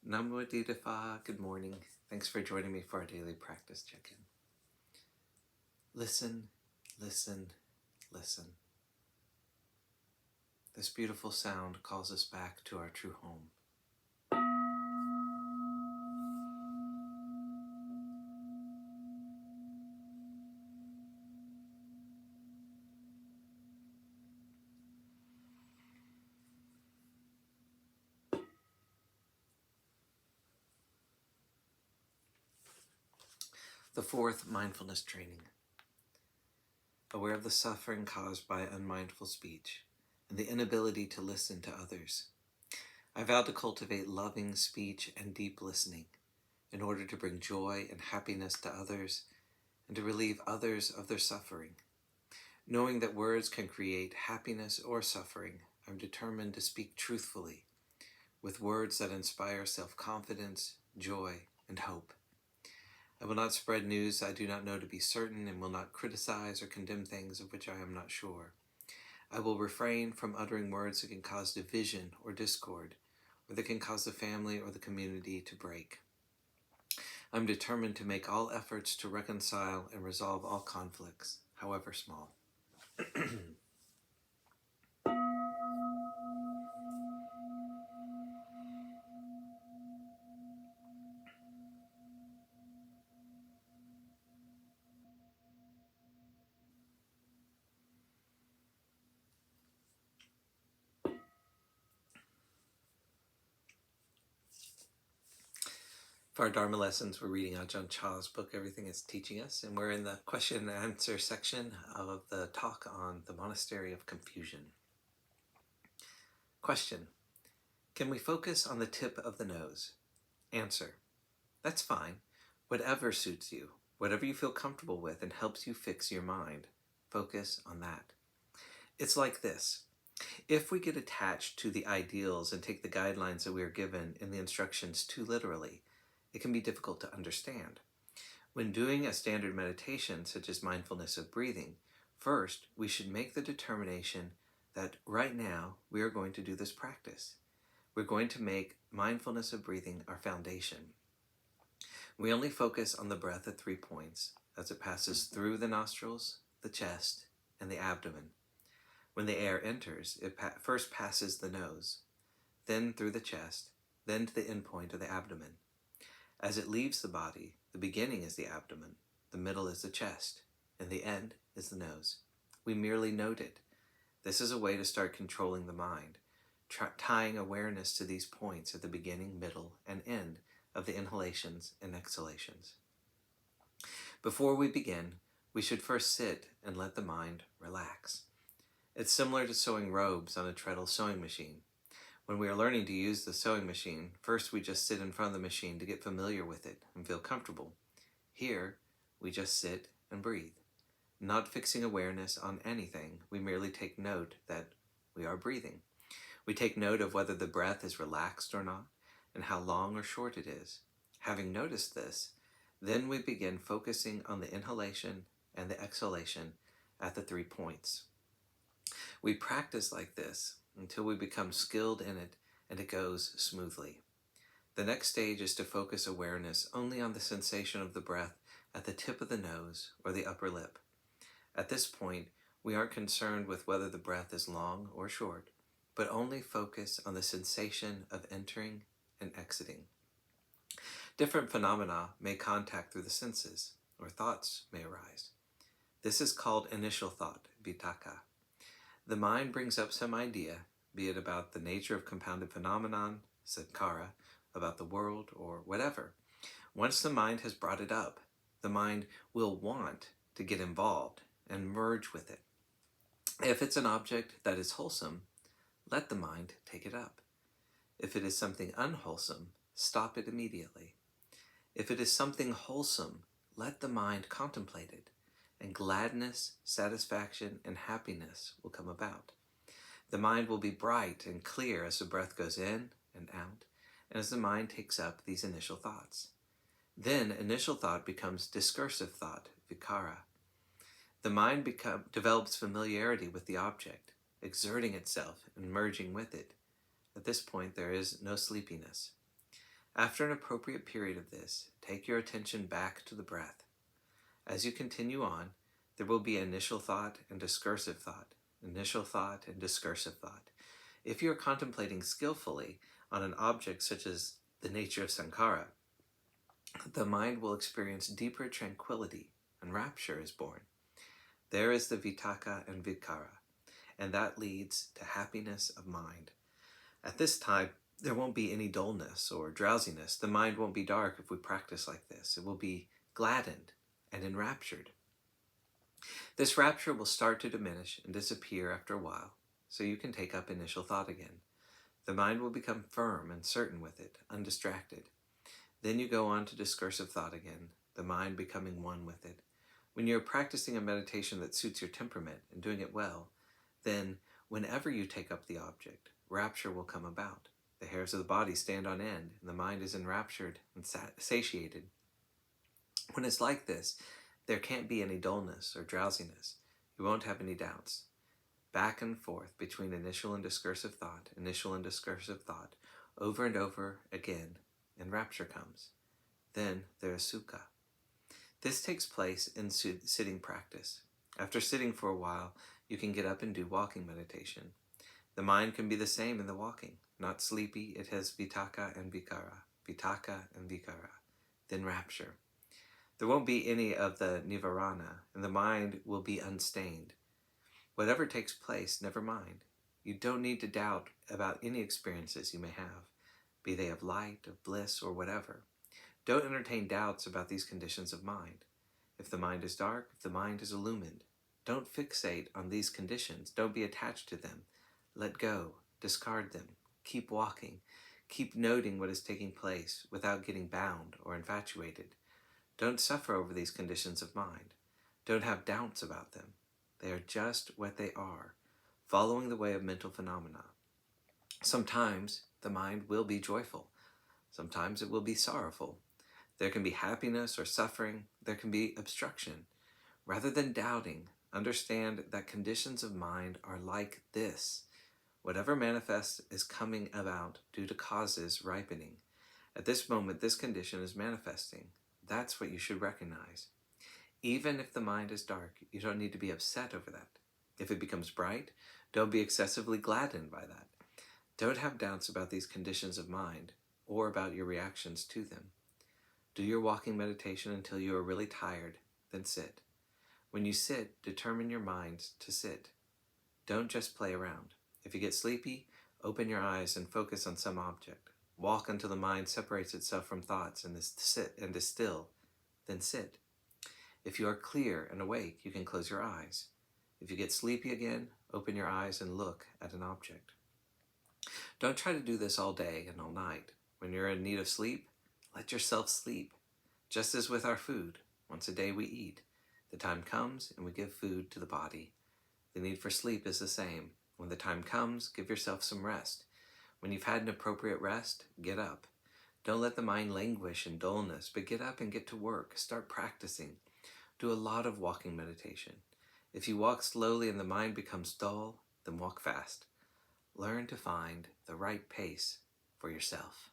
Namo good morning. Thanks for joining me for our daily practice check-in. Listen, listen, listen. This beautiful sound calls us back to our true home. The fourth mindfulness training. Aware of the suffering caused by unmindful speech and the inability to listen to others. I vow to cultivate loving speech and deep listening in order to bring joy and happiness to others and to relieve others of their suffering. Knowing that words can create happiness or suffering, I'm determined to speak truthfully with words that inspire self-confidence, joy, and hope. I will not spread news I do not know to be certain and will not criticize or condemn things of which I am not sure. I will refrain from uttering words that can cause division or discord, or that can cause the family or the community to break. I'm determined to make all efforts to reconcile and resolve all conflicts, however small. For our Dharma lessons, we're reading Ajahn Chah's book, Everything It's Teaching Us, and we're in the question and answer section of the talk on the Monastery of Confusion. Question: can we focus on the tip of the nose? Answer: that's fine. Whatever suits you, whatever you feel comfortable with and helps you fix your mind, focus on that. It's like this. If we get attached to the ideals and take the guidelines that we are given in the instructions too literally, it can be difficult to understand. When doing a standard meditation, such as mindfulness of breathing, first we should make the determination that right now we are going to do this practice. We're going to make mindfulness of breathing our foundation. We only focus on the breath at 3 points as it passes through the nostrils, the chest, and the abdomen. When the air enters, it first passes the nose, then through the chest, then to the end point of the abdomen. As it leaves the body, the beginning is the abdomen, the middle is the chest, and the end is the nose. We merely note it. This is a way to start controlling the mind, tying awareness to these points at the beginning, middle, and end of the inhalations and exhalations. Before we begin, we should first sit and let the mind relax. It's similar to sewing robes on a treadle sewing machine. When we are learning to use the sewing machine, first we just sit in front of the machine to get familiar with it and feel comfortable. Here, we just sit and breathe. Not fixing awareness on anything, we merely take note that we are breathing. We take note of whether the breath is relaxed or not, and how long or short it is. Having noticed this, then we begin focusing on the inhalation and the exhalation at the 3 points. We practice like this until we become skilled in it and it goes smoothly. The next stage is to focus awareness only on the sensation of the breath at the tip of the nose or the upper lip. At this point, we aren't concerned with whether the breath is long or short, but only focus on the sensation of entering and exiting. Different phenomena may contact through the senses, or thoughts may arise. This is called initial thought, vitakka. The mind brings up some idea, be it about the nature of compounded phenomenon, sankhara, about the world, or whatever. Once the mind has brought it up, the mind will want to get involved and merge with it. If it's an object that is wholesome, let the mind take it up. If it is something unwholesome, stop it immediately. If it is something wholesome, let the mind contemplate it, and gladness, satisfaction, and happiness will come about. The mind will be bright and clear as the breath goes in and out, and as the mind takes up these initial thoughts. Then initial thought becomes discursive thought, vikara. The mind develops familiarity with the object, exerting itself and merging with it. At this point, there is no sleepiness. After an appropriate period of this, take your attention back to the breath. As you continue on, there will be initial thought and discursive thought, initial thought and discursive thought. If you are contemplating skillfully on an object such as the nature of sankhara, the mind will experience deeper tranquility and rapture is born. There is the vitakka and vikara, and that leads to happiness of mind. At this time, there won't be any dullness or drowsiness. The mind won't be dark if we practice like this. It will be gladdened and enraptured. This rapture will start to diminish and disappear after a while, so you can take up initial thought again. The mind will become firm and certain with it, undistracted. Then you go on to discursive thought again, the mind becoming one with it. When you're practicing a meditation that suits your temperament and doing it well, then whenever you take up the object, rapture will come about. The hairs of the body stand on end, and the mind is enraptured and satiated. When it's like this, there can't be any dullness or drowsiness. You won't have any doubts. Back and forth between initial and discursive thought, over and over again, and rapture comes. Then there is sukha. This takes place in sitting practice. After sitting for a while, you can get up and do walking meditation. The mind can be the same in the walking. Not sleepy, it has vitakka and vikara, then rapture. There won't be any of the nivarana, and the mind will be unstained. Whatever takes place, never mind. You don't need to doubt about any experiences you may have, be they of light, of bliss, or whatever. Don't entertain doubts about these conditions of mind. If the mind is dark, if the mind is illumined, don't fixate on these conditions. Don't be attached to them. Let go, discard them. Keep walking. Keep noting what is taking place without getting bound or infatuated. Don't suffer over these conditions of mind. Don't have doubts about them. They are just what they are, following the way of mental phenomena. Sometimes the mind will be joyful. Sometimes it will be sorrowful. There can be happiness or suffering. There can be obstruction. Rather than doubting, understand that conditions of mind are like this. Whatever manifests is coming about due to causes ripening. At this moment, this condition is manifesting. That's what you should recognize. Even if the mind is dark, you don't need to be upset over that. If it becomes bright, don't be excessively gladdened by that. Don't have doubts about these conditions of mind or about your reactions to them. Do your walking meditation until you are really tired, then sit. When you sit, determine your mind to sit. Don't just play around. If you get sleepy, open your eyes and focus on some object. Walk until the mind separates itself from thoughts and is still, then sit. If you are clear and awake, you can close your eyes. If you get sleepy again, open your eyes and look at an object. Don't try to do this all day and all night. When you're in need of sleep, let yourself sleep. Just as with our food, once a day we eat. The time comes and we give food to the body. The need for sleep is the same. When the time comes, give yourself some rest. When you've had an appropriate rest, get up. Don't let the mind languish in dullness, but get up and get to work. Start practicing. Do a lot of walking meditation. If you walk slowly and the mind becomes dull, then walk fast. Learn to find the right pace for yourself.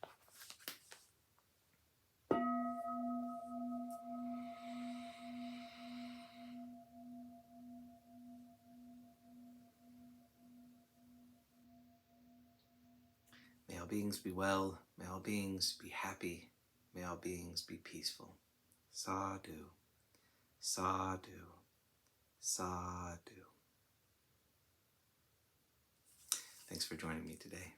May all beings be well. May all beings be happy. May all beings be peaceful. Sadhu. Sadhu. Sadhu. Thanks for joining me today.